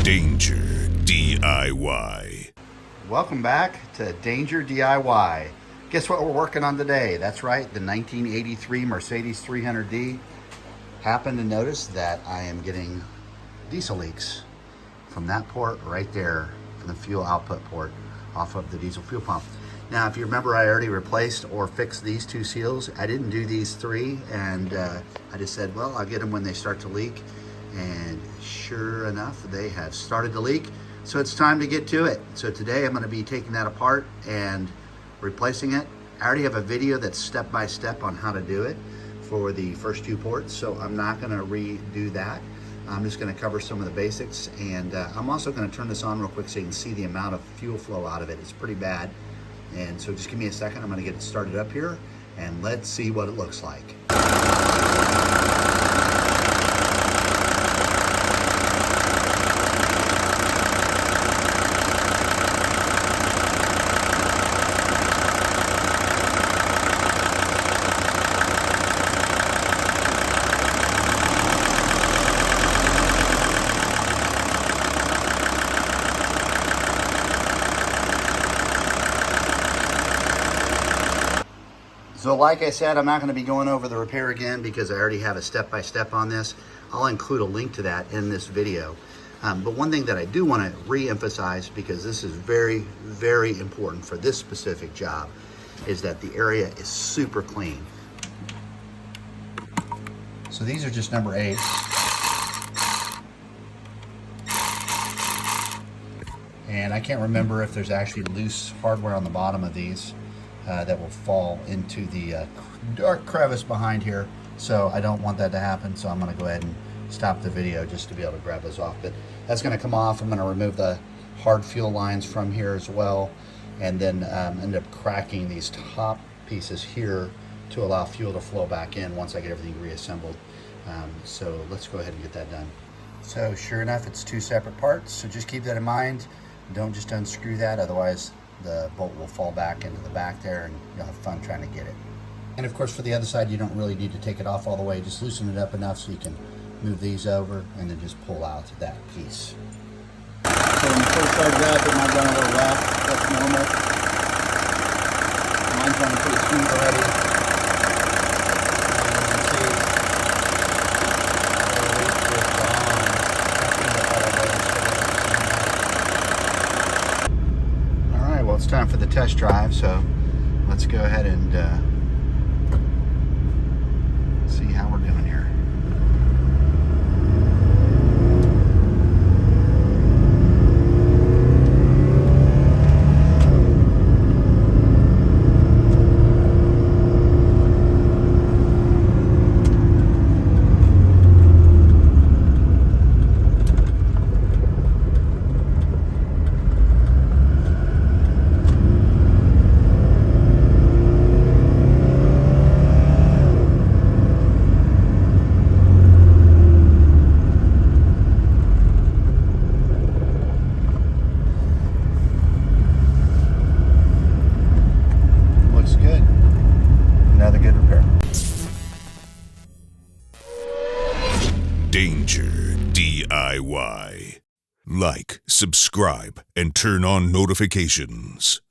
Danger DIY. Welcome back to Danger DIY. Guess what we're working on today? That's right, the 1983 Mercedes 300D. Happened to notice that I am getting diesel leaks from that port right there, from the fuel output port off of the diesel fuel pump. Now, if you remember, I already replaced or fixed these two seals. I didn't do these three, and I just said, well, I'll get them when they start to leak. And sure enough, they have started to leak. So it's time to get to it. So today I'm going to be taking that apart and replacing it. I already have a video that's step by step on how to do it for the first two ports, so I'm not going to redo that. I'm just going to cover some of the basics, and I'm also going to turn this on real quick so you can see the amount of fuel flow out of it. It's pretty bad. And so just give me a second. I'm going to get it started up here, and let's see what it looks like. So like I said, I'm not going to be going over the repair again because I already have a step-by-step on this. I'll include a link to that in this video. But one thing that I do want to re-emphasize, because this is very, very important for this specific job, is that the area is super clean. So these are just number 8. And I can't remember if there's actually loose hardware on the bottom of these. That will fall into the dark crevice behind here, so I don't want that to happen, so I'm going to go ahead and stop the video just to be able to grab those off. But that's going to come off. I'm going to remove the hard fuel lines from here as well, and then end up cracking these top pieces here to allow fuel to flow back in once I get everything reassembled. So let's go ahead and get that done. So sure enough, it's two separate parts, so just keep that in mind. Don't just unscrew that, otherwise the bolt will fall back into the back there and you'll have fun trying to get it. And of course for the other side, you don't really need to take it off all the way. Just loosen it up enough so you can move these over and then just pull out that piece. So when you first start that, it might run a little rough. That's normal. Mine's running pretty smooth already. It's time for the test drive, so let's go ahead and see how we're doing here. Danger DIY. Like, subscribe, and turn on notifications.